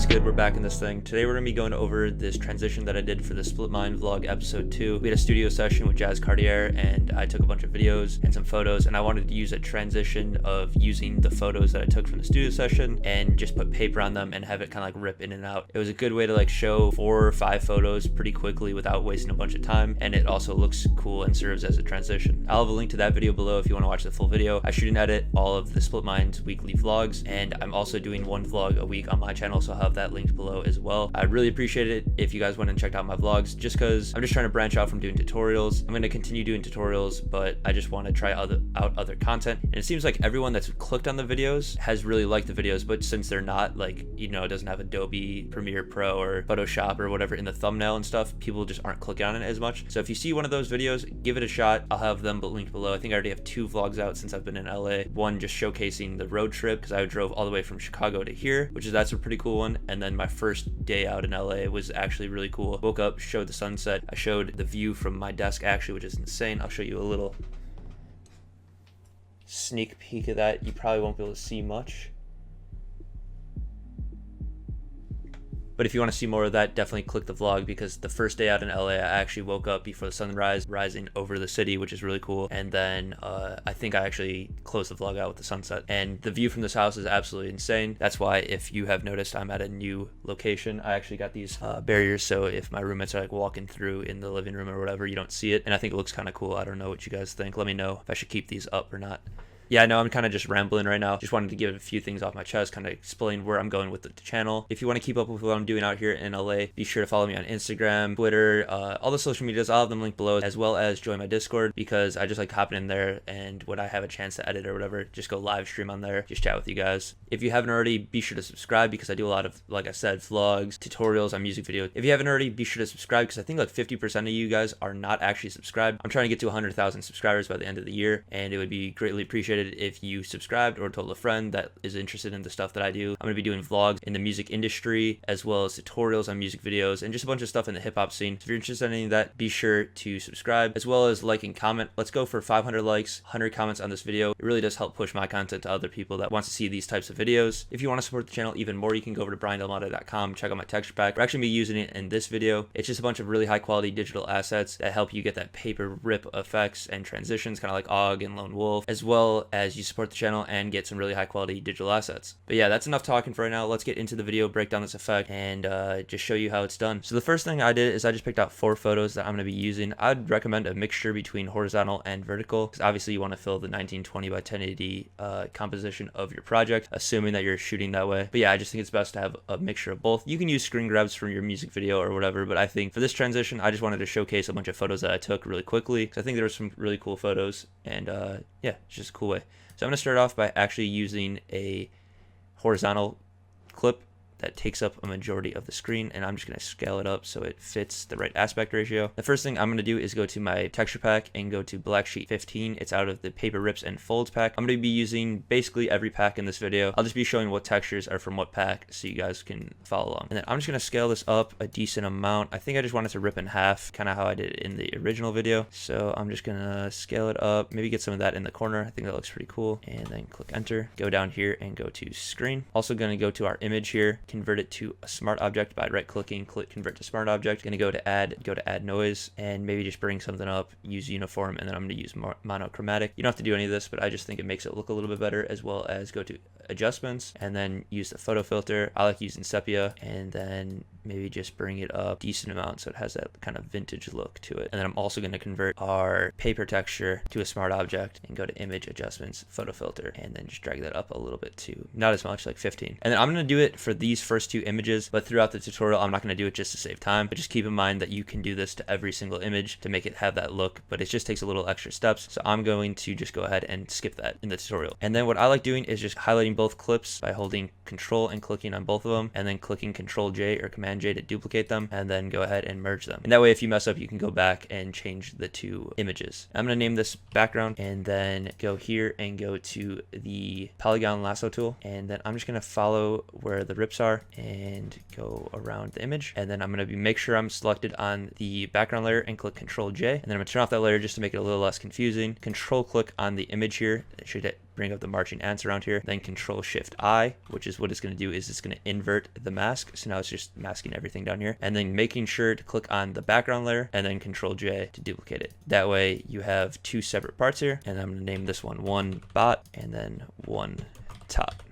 what's good? We're back in this thing. Today we're going to be going over this transition that I did for the Split Mind vlog episode 2. We had a studio session with Jazz Cartier and I took a bunch of videos and some photos, and I wanted to use a transition of using the photos that I took from the studio session and just put paper on them and have it kind of like rip in and out. It was a good way to like show 4 or 5 photos pretty quickly without wasting a bunch of time, and it also looks cool and serves as a transition. I'll have a link to that video below if you want to watch the full video. I shoot and edit all of the Split Mind weekly vlogs, and I'm also doing one vlog a week on my channel, so I'll have that linked below as well. I'd really appreciate it if you guys went and checked out my vlogs, just because I'm just trying to branch out from doing tutorials. I'm going to continue doing tutorials, but I just want to try out other content. And it seems like everyone that's clicked on the videos has really liked the videos, but since they're not like, you know, it doesn't have Adobe Premiere Pro or Photoshop or whatever in the thumbnail and stuff, people just aren't clicking on it as much. So if you see one of those videos, give it a shot. I'll have them linked below. I think I already have 2 vlogs out since I've been in LA. One just showcasing the road trip, because I drove all the way from Chicago to here, that's a pretty cool one. And then my first day out in LA was actually really cool. Woke up, showed the sunset. I showed the view from my desk actually, which is insane. I'll show you a little sneak peek of that. You probably won't be able to see much, but if you want to see more of that, definitely click the vlog, because the first day out in LA, I actually woke up before the sunrise rising over the city, which is really cool. And then I think I actually closed the vlog out with the sunset. And the view from this house is absolutely insane. That's why, if you have noticed, I'm at a new location. I actually got these barriers, so if my roommates are like walking through in the living room or whatever, you don't see it. And I think it looks kind of cool. I don't know what you guys think. Let me know if I should keep these up or not. Yeah, I know I'm kind of just rambling right now. Just wanted to get a few things off my chest, kind of explain where I'm going with the channel. If you want to keep up with what I'm doing out here in LA, be sure to follow me on Instagram, Twitter, all the social medias. I'll have them linked below, as well as join my Discord, because I just like hopping in there, and when I have a chance to edit or whatever, just go live stream on there, just chat with you guys. If you haven't already, be sure to subscribe, because I do a lot of, like I said, vlogs, tutorials on music videos. If you haven't already, be sure to subscribe, because I think like 50% of you guys are not actually subscribed. I'm trying to get to 100,000 subscribers by the end of the year, and it would be greatly appreciated if you subscribed or told a friend that is interested in the stuff that I do. I'm going to be doing vlogs in the music industry, as well as tutorials on music videos, and just a bunch of stuff in the hip-hop scene. So if you're interested in any of that, be sure to subscribe, as well as like and comment. Let's go for 500 likes, 100 comments on this video. It really does help push my content to other people that want to see these types of videos. If you want to support the channel even more, you can go over to briandelmata.com, check out my texture pack. We're actually going to be using it in this video. It's just a bunch of really high quality digital assets that help you get that paper rip effects and transitions, kind of like awge and Lone Wolf, as well as you support the channel and get some really high quality digital assets. But yeah, that's enough talking for right now. Let's get into the video, break down this effect, and just show you how it's done. So the first thing I did is I just picked out 4 photos that I'm going to be using. I'd recommend a mixture between horizontal and vertical, because obviously you want to fill the 1920 by 1080 composition of your project, assuming that you're shooting that way. But yeah, I just think it's best to have a mixture of both. You can use screen grabs from your music video or whatever, but I think for this transition, I just wanted to showcase a bunch of photos that I took really quickly, because I think there were some really cool photos, and yeah, it's just a cool way. So I'm going to start off by actually using a horizontal clip that takes up a majority of the screen, and I'm just going to scale it up so it fits the right aspect ratio. The first thing I'm going to do is go to my texture pack and go to Black Sheet 15. It's out of the Paper Rips and Folds pack. I'm going to be using basically every pack in this video. I'll just be showing what textures are from what pack so you guys can follow along. And then I'm just going to scale this up a decent amount. I think I just wanted to rip in half, kind of how I did it in the original video. So I'm just going to scale it up, maybe get some of that in the corner. I think that looks pretty cool. And then click enter, go down here and go to screen. Also going to go to our image here, convert it to a smart object by right clicking, click convert to smart object. Going to go to add noise, and maybe just bring something up, use uniform, and then I'm going to use monochromatic. You don't have to do any of this, but I just think it makes it look a little bit better, as well as go to adjustments and then use the photo filter. I like using sepia, and then maybe just bring it up a decent amount so it has that kind of vintage look to it. And then I'm also going to convert our paper texture to a smart object and go to image adjustments, photo filter, and then just drag that up a little bit to not as much, like 15. And then I'm going to do it for these first 2 images, but throughout the tutorial I'm not going to do it just to save time. But just keep in mind that you can do this to every single image to make it have that look, but it just takes a little extra steps. So I'm going to just go ahead and skip that in the tutorial. And then what I like doing is just highlighting both clips by holding Control and clicking on both of them, and then clicking Control J or Command J to duplicate them, and then go ahead and merge them. And that way, if you mess up, you can go back and change the 2 images. I'm going to name this background, and then go here and go to the polygon lasso tool, and then I'm just going to follow where the rips are and go around the image. And then I'm going to make sure I'm selected on the background layer and click Control J, and then I'm going to turn off that layer just to make it a little less confusing. Control click on the image here. It should bring up the marching ants around here, then Control Shift I, which is what it's going to do is it's going to invert the mask. So now it's just masking everything down here, and then making sure to click on the background layer and then Control J to duplicate it. That way you have two separate parts here, and I'm going to name this one bot and then one top.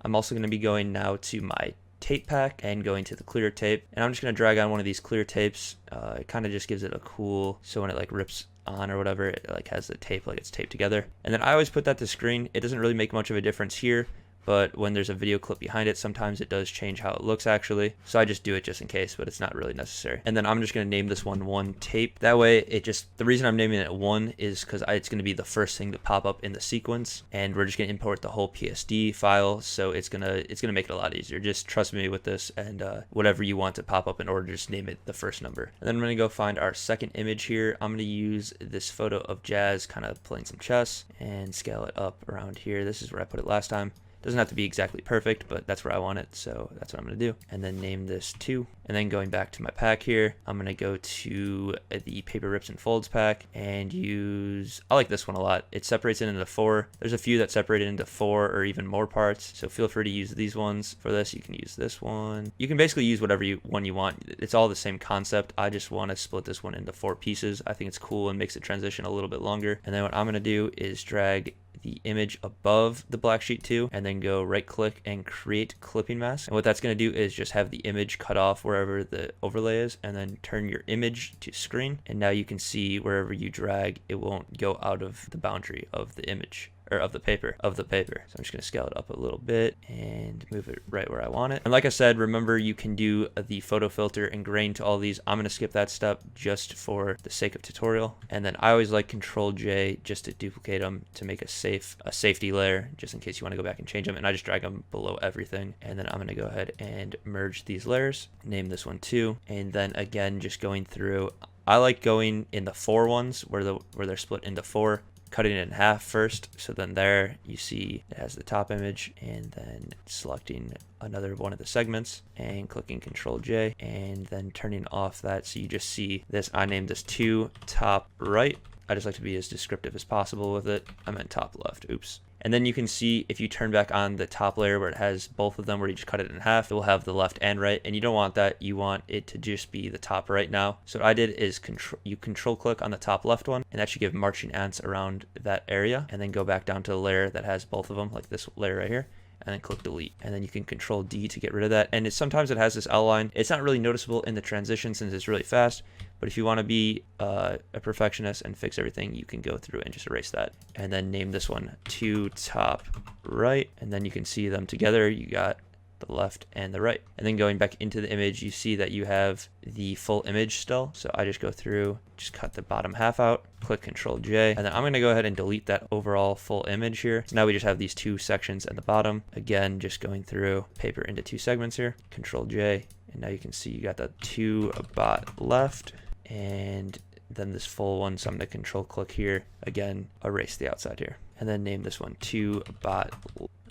I'm also going to be going now to my tape pack and going to the clear tape, and I'm just going to drag on one of these clear tapes. It kind of just gives it a cool, so when it like rips on or whatever, it like has the tape like it's taped together. And then I always put that to screen. It doesn't really make much of a difference here, but when there's a video clip behind it, sometimes it does change how it looks actually. So I just do it just in case, but it's not really necessary. And then I'm just going to name this one tape. That way it just, the reason I'm naming it 1 is because it's going to be the first thing to pop up in the sequence, and we're just going to import the whole PSD file. So it's going to make it a lot easier. Just trust me with this, and whatever you want to pop up in order, just name it the first number. And then I'm going to go find our second image here. I'm going to use this photo of Jazz kind of playing some chess and scale it up around here. This is where I put it last time. Doesn't have to be exactly perfect, but that's where I want it, so that's what I'm going to do. And then name this 2. And then going back to my pack here, I'm going to go to the paper rips and folds pack and use, I like this one a lot. It separates it into 4. There's a few that separate it into 4 or even more parts, so feel free to use these ones. For this, you can use this one. You can basically use whatever one you want. It's all the same concept. I just want to split this one into 4 pieces. I think it's cool and makes the transition a little bit longer. And then what I'm going to do is drag the image above the black sheet 2 and then go right click and create clipping mask. And what that's going to do is just have the image cut off wherever the overlay is, and then turn your image to screen, and now you can see wherever you drag, it won't go out of the boundary of the image, or of the paper. So I'm just going to scale it up a little bit and move it right where I want it. And like I said, remember you can do the photo filter and grain to all these. I'm going to skip that step just for the sake of tutorial. And then I always like Control J just to duplicate them to make a safety layer, just in case you want to go back and change them. And I just drag them below everything. And then I'm going to go ahead and merge these layers, name this one 2. And then again, just going through, I like going in the 4 ones where they're split into 4. Cutting it in half first, so then there you see it has the top image, and then selecting another one of the segments and clicking Control J and then turning off that, so you just see this. I named this 2 top right. I just like to be as descriptive as possible with it. I meant top left, oops. And then you can see if you turn back on the top layer where it has both of them, where you just cut it in half, it will have the left and right, and you don't want that. You want it to just be the top right now. So what I did is control click on the top left one, and that should give marching ants around that area, and then go back down to the layer that has both of them, like this layer right here, and then click delete. And then you can Control D to get rid of that. And sometimes it has this outline. It's not really noticeable in the transition since it's really fast, but if you want to be a perfectionist and fix everything, you can go through and just erase that. And then name this one 2 top right, and then you can see them together. You got the left and the right. And then going back into the image, you see that you have the full image still. So I just go through, just cut the bottom half out, click Control J, and then I'm going to go ahead and delete that overall full image here. So now we just have these 2 sections at the bottom. Again, just going through paper into 2 segments here, Control J, and now you can see you got the 2 bot left, and then this full one. So I'm going to Control click here, again, erase the outside here, and then name this one 2 bot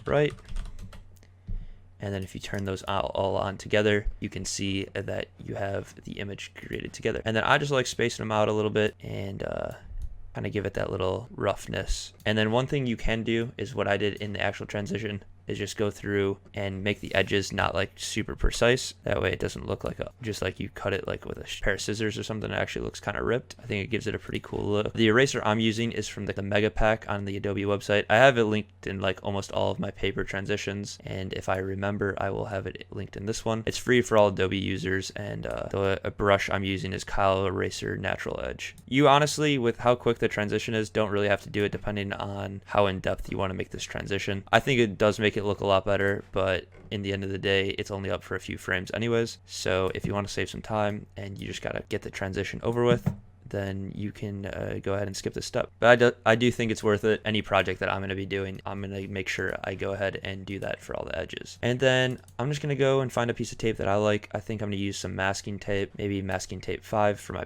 right. And then if you turn those all on together, you can see that you have the image created together. And then I just like spacing them out a little bit and kind of give it that little roughness. And then one thing you can do is what I did in the actual transition, is just go through and make the edges not like super precise. That way it doesn't look like just like you cut it like with a pair of scissors or something. It actually looks kind of ripped. I think it gives it a pretty cool look. The eraser I'm using is from the Mega Pack on the Adobe website. I have it linked in like almost all of my paper transitions, and if I remember, I will have it linked in this one. It's free for all Adobe users, and the brush I'm using is Kyle Eraser Natural Edge. You honestly, with how quick the transition is, don't really have to do it depending on how in depth you want to make this transition. I think it does make it look a lot better, but in the end of the day, it's only up for a few frames anyways. So if you want to save some time and you just gotta get the transition over with, then you can go ahead and skip this step. But I do think it's worth it. Any project that I'm going to be doing, I'm going to make sure I go ahead and do that for all the edges. And then I'm just going to go and find a piece of tape that I like. I think I'm going to use some masking tape, maybe masking tape 5 for my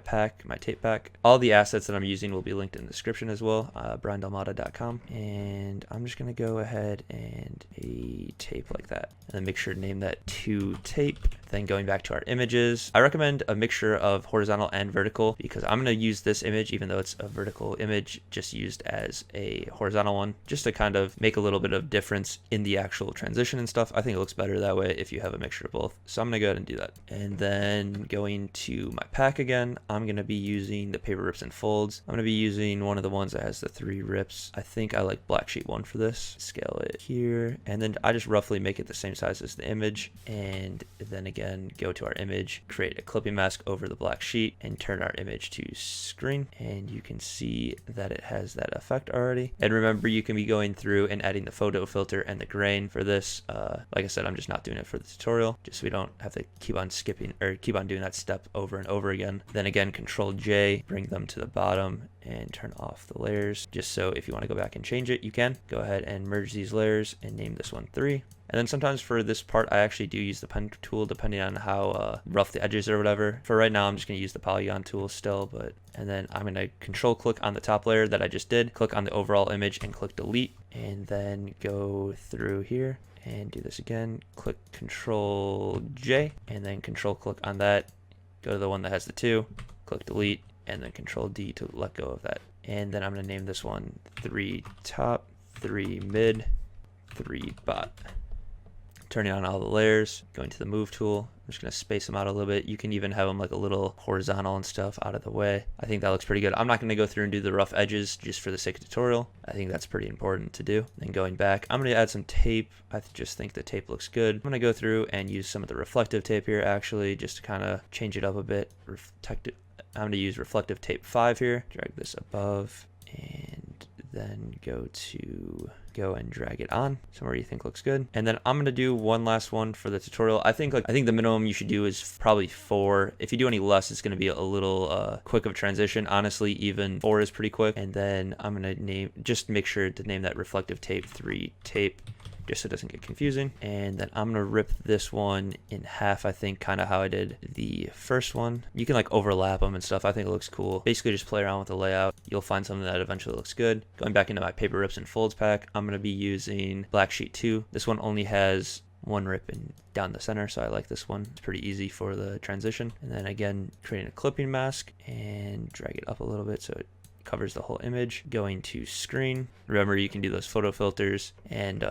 tape pack. All the assets that I'm using will be linked in the description as well, briandelmata.com. And I'm just going to go ahead and a tape like that, and then make sure to name that 2 tape. Then going back to our images, I recommend a mixture of horizontal and vertical because I'm going to use this image, even though it's a vertical image, just used as a horizontal one, just to kind of make a little bit of difference in the actual transition and stuff. I think it looks better that way if you have a mixture of both. So I'm going to go ahead and do that. And then going to my pack again, I'm going to be using the paper rips and folds. I'm going to be using one of the ones that has the 3 rips. I think I like black sheet 1 for this. Scale it here. And then I just roughly make it the same size as the image. And then again, go to our image, create a clipping mask over the black sheet, and turn our image to screen. And you can see that it has that effect already. And remember, you can be going through and adding the photo filter and the grain for this. Like I said, I'm just not doing it for the tutorial, just so we don't have to keep on skipping or keep on doing that step over and over again. Then again, Control J, bring them to the bottom and turn off the layers, just so if you want to go back and change it, you can. Go ahead and merge these layers and name this one 3. And then sometimes for this part, I actually do use the pen tool depending on how rough the edges or whatever. For right now, I'm just going to use the polygon tool still, and then I'm going to control click on the top layer that I just did, click on the overall image and click delete, and then go through here and do this again. Click Control J and then control click on that, go to the one that has the 2, click delete, and then Control D to let go of that. And then I'm going to name this one 3 top, 3 mid, 3 bot. Turning on all the layers, going to the move tool. I'm just going to space them out a little bit. You can even have them like a little horizontal and stuff out of the way. I think that looks pretty good. I'm not going to go through and do the rough edges just for the sake of tutorial. I think that's pretty important to do. Then going back, I'm going to add some tape. I just think the tape looks good. I'm going to go through and use some of the reflective tape here actually, just to kind of change it up a bit. I'm going to use reflective tape 5 here. Drag this above and then go and drag it on somewhere you think looks good. And then I'm going to do one last one for the tutorial. I think the minimum you should do is probably 4. If you do any less, it's going to be a little quick of a transition. Honestly, even 4 is pretty quick. And then I'm going to just make sure to name that reflective tape 3 tape, just so it doesn't get confusing. And then I'm gonna rip this one in half, I think, kind of how I did the first one. You can like overlap them and stuff. I think it looks cool. Basically just play around with the layout. You'll find something that eventually looks good. Going back into my paper rips and folds pack, I'm gonna be using black sheet 2. This one only has 1 rip and down the center, so I like this one. It's pretty easy for the transition. And then again, creating a clipping mask and drag it up a little bit so it covers the whole image. Going to screen, remember you can do those photo filters and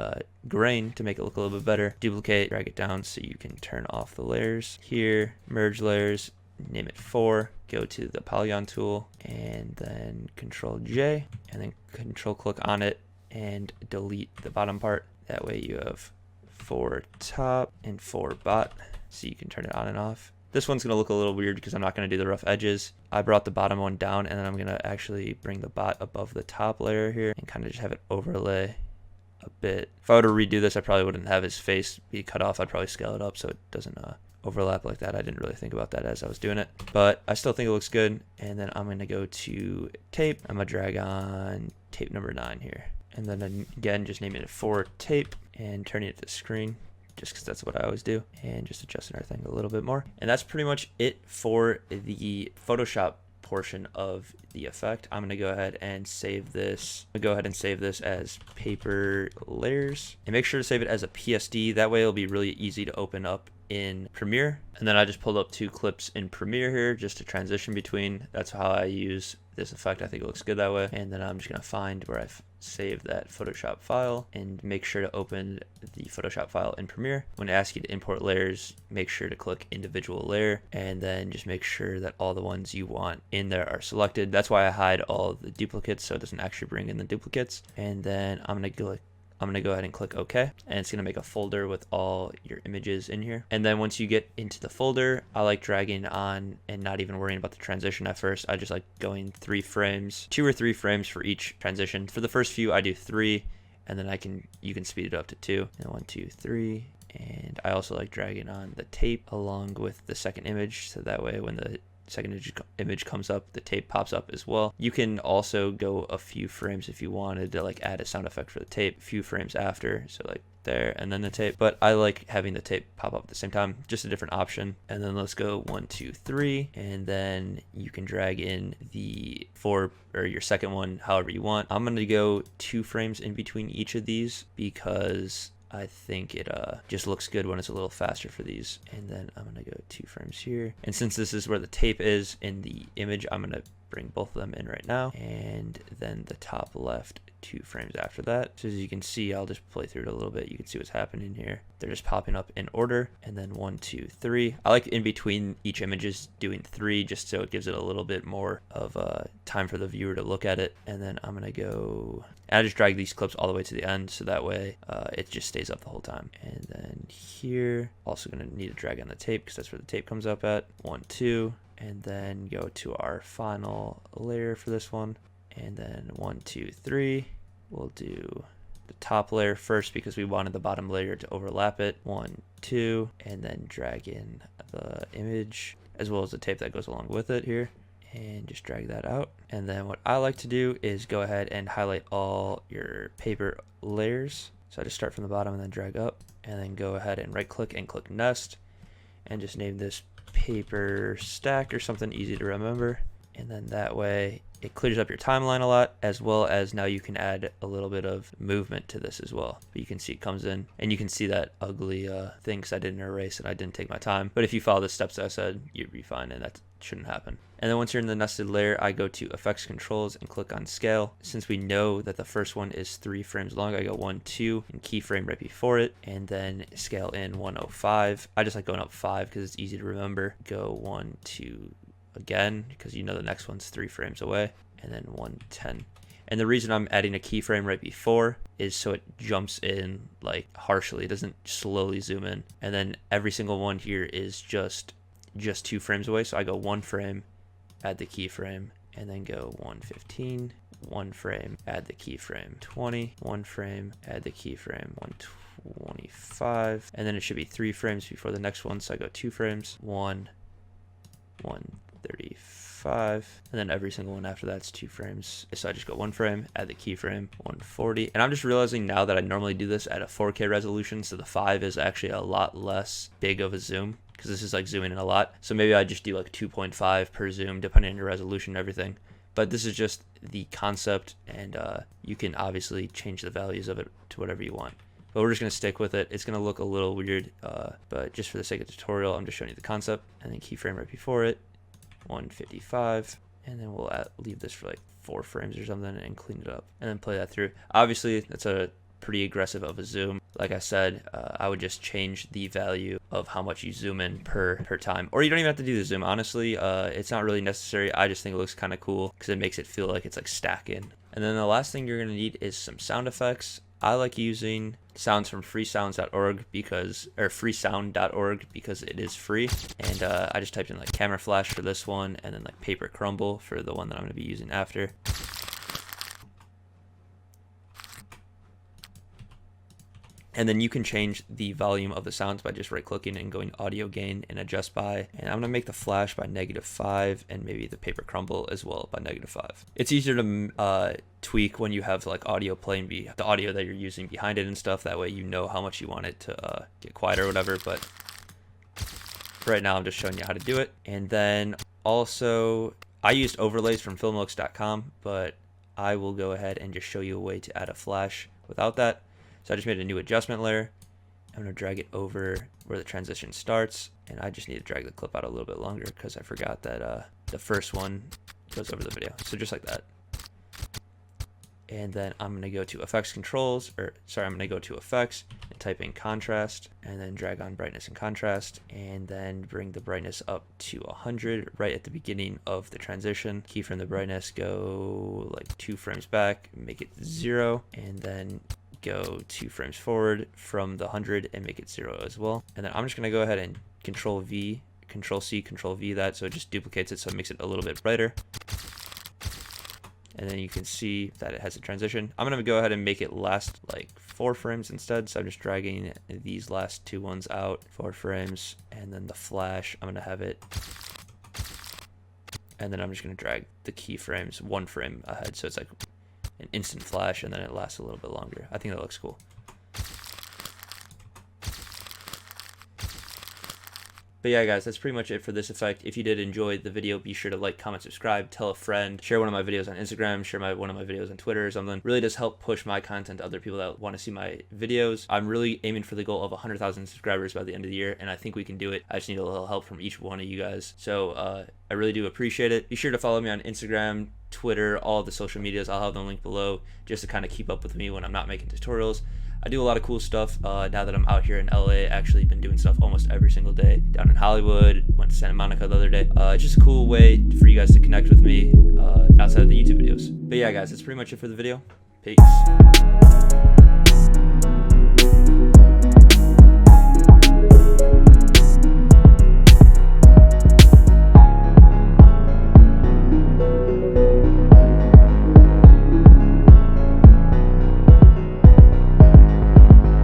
grain to make it look a little bit better. Duplicate, drag it down so you can turn off the layers. Here, merge layers, name it 4, go to the polygon tool and then Control J and then control click on it and delete the bottom part. That way you have 4 top and 4 bot, so you can turn it on and off. This one's going to look a little weird because I'm not going to do the rough edges. I brought the bottom one down and then I'm going to actually bring the bot above the top layer here and kind of just have it overlay a bit. If I were to redo this, I probably wouldn't have his face be cut off. I'd probably scale it up so it doesn't overlap like that. I didn't really think about that as I was doing it, but I still think it looks good. And then I'm going to go to tape. I'm going to drag on tape number 9 here. And then again, just naming it 4 tape and turning it to screen, just because that's what I always do, and just adjusting our thing a little bit more. And that's pretty much it for the Photoshop portion of the effect. I'm going to go ahead and save this. As paper layers, and make sure to save it as a PSD. That way it'll be really easy to open up in Premiere. And then I just pulled up 2 clips in Premiere here just to transition between. That's how I use this effect. I think it looks good that way. And then I'm just going to find where I've saved that Photoshop file and make sure to open the Photoshop file in Premiere. When I ask you to import layers, make sure to click individual layer and then just make sure that all the ones you want in there are selected. That's why I hide all the duplicates so it doesn't actually bring in the duplicates. And then I'm going to go ahead and click OK, and it's going to make a folder with all your images in here. And then once you get into the folder, I like dragging on and not even worrying about the transition at first. I just like going 3 frames, 2 or 3 frames for each transition. For the first few, I do 3, and then you can speed it up to 2. And 1, 2, 3. And I also like dragging on the tape along with the second image, so that way when the second image comes up, the tape pops up as well. You can also go a few frames if you wanted to like add a sound effect for the tape a few frames after, so like there and then the tape, but I like having the tape pop up at the same time, just a different option. And then let's go 1, 2, 3, and then you can drag in the 4 or your second one however you want. I'm going to go 2 frames in between each of these because I think it just looks good when it's a little faster for these. And then I'm gonna go 2 frames here. And since this is where the tape is in the image, I'm gonna bring both of them in right now. And then the top left 2 frames after that. So as you can see, I'll just play through it a little bit. You can see what's happening here. They're just popping up in order. And then 1, 2, 3. I like in between each images doing 3 just so it gives it a little bit more of time for the viewer to look at it. And then I'm gonna go, and I just drag these clips all the way to the end so that way it just stays up the whole time. And then here, also gonna need to drag on the tape because that's where the tape comes up at. 1, 2. And then go to our final layer for this one. And then 1, 2, 3. We'll do the top layer first because we wanted the bottom layer to overlap it. 1, 2, and then drag in the image as well as the tape that goes along with it here. And just drag that out. And then what I like to do is go ahead and highlight all your paper layers. So I just start from the bottom and then drag up. And then go ahead and right click and click nest. And just name this paper stack or something easy to remember. And then that way it clears up your timeline a lot, as well as now you can add a little bit of movement to this as well. But you can see it comes in, and you can see that ugly thing because I didn't erase and I didn't take my time. But if you follow the steps I said, you'd be fine, and that shouldn't happen. And then once you're in the nested layer, I go to effects controls and click on scale. Since we know that the first one is 3 frames long, I go 1, 2 and keyframe right before it, and then scale in 105. I just like going up 5 because it's easy to remember. Go 1, 2 again because you know the next one's 3 frames away, and then 110. And the reason I'm adding a keyframe right before is so it jumps in like harshly. It doesn't slowly zoom in. And then every single one here is just 2 frames away. So I go 1 frame, add the keyframe, and then go 115, 1 frame, add the keyframe, 20, 1 frame, add the keyframe, 125, and then it should be 3 frames before the next one. So I go 2 frames, 1, 135, and then every single one after that's 2 frames. So I just go 1 frame, add the keyframe, 140. And I'm just realizing now that I normally do this at a 4K resolution, so the 5 is actually a lot less big of a zoom because this is like zooming in a lot. So maybe I just do like 2.5 per zoom depending on your resolution and everything. But this is just the concept, and you can obviously change the values of it to whatever you want. But we're just going to stick with it. It's going to look a little weird, but just for the sake of the tutorial, I'm just showing you the concept. And then keyframe right before it, 155. And then we'll leave this for like 4 frames or something and clean it up. And then play that through. Obviously, that's a pretty aggressive of a zoom. Like I said, I would just change the value of how much you zoom in per time. Or you don't even have to do the zoom. Honestly, it's not really necessary. I just think it looks kind of cool because it makes it feel like it's like stacking. And then the last thing you're going to need is some sound effects. I like using sounds from freesounds.org because it is free. And I just typed in like camera flash for this one, and then like paper crumble for the one that I'm going to be using after. And then you can change the volume of the sounds by just right clicking and going audio gain and adjust by. And I'm gonna make the flash by -5 and maybe the paper crumble as well by -5. It's easier to tweak when you have like audio playing, the audio that you're using behind it and stuff. That way you know how much you want it to get quiet or whatever. But right now I'm just showing you how to do it. And then also I used overlays from filmlooks.com, but I will go ahead and just show you a way to add a flash without that. So I just made a new adjustment layer. I'm going to drag it over where the transition starts, and I just need to drag the clip out a little bit longer because I forgot that the first one goes over the video. So just like that. And then I'm going to go to effects controls, I'm going to go to effects and type in contrast, and then drag on brightness and contrast, and then bring the brightness up to 100 right at the beginning of the transition. Keyframe the brightness, go like 2 frames back, make it 0, and then go 2 frames forward from the 100 and make it 0 as well. And then I'm just going to go ahead and Control V, Control C, Control V that, so it just duplicates it, so it makes it a little bit brighter. And then you can see that it has a transition. I'm going to go ahead and make it last like 4 frames instead. So I'm just dragging these last 2 ones out, 4 frames. And then the flash, I'm going to have it. And then I'm just going to drag the keyframes 1 frame ahead. So it's like an instant flash, and then it lasts a little bit longer. I think that looks cool. But yeah, guys, that's pretty much it for this effect. If you did enjoy the video, be sure to like, comment, subscribe, tell a friend, share one of my videos on Instagram, share one of my videos on Twitter or something. Really does help push my content to other people that want to see my videos. I'm really aiming for the goal of 100,000 subscribers by the end of the year, and I think we can do it. I just need a little help from each one of you guys. So I really do appreciate it. Be sure to follow me on Instagram, Twitter, all the social medias. I'll have them linked below just to kind of keep up with me when I'm not making tutorials. I do a lot of cool stuff now that I'm out here in LA. Actually been doing stuff almost every single day. Down in Hollywood, went to Santa Monica the other day. It's just a cool way for you guys to connect with me outside of the YouTube videos. But yeah, guys, that's pretty much it for the video. Peace.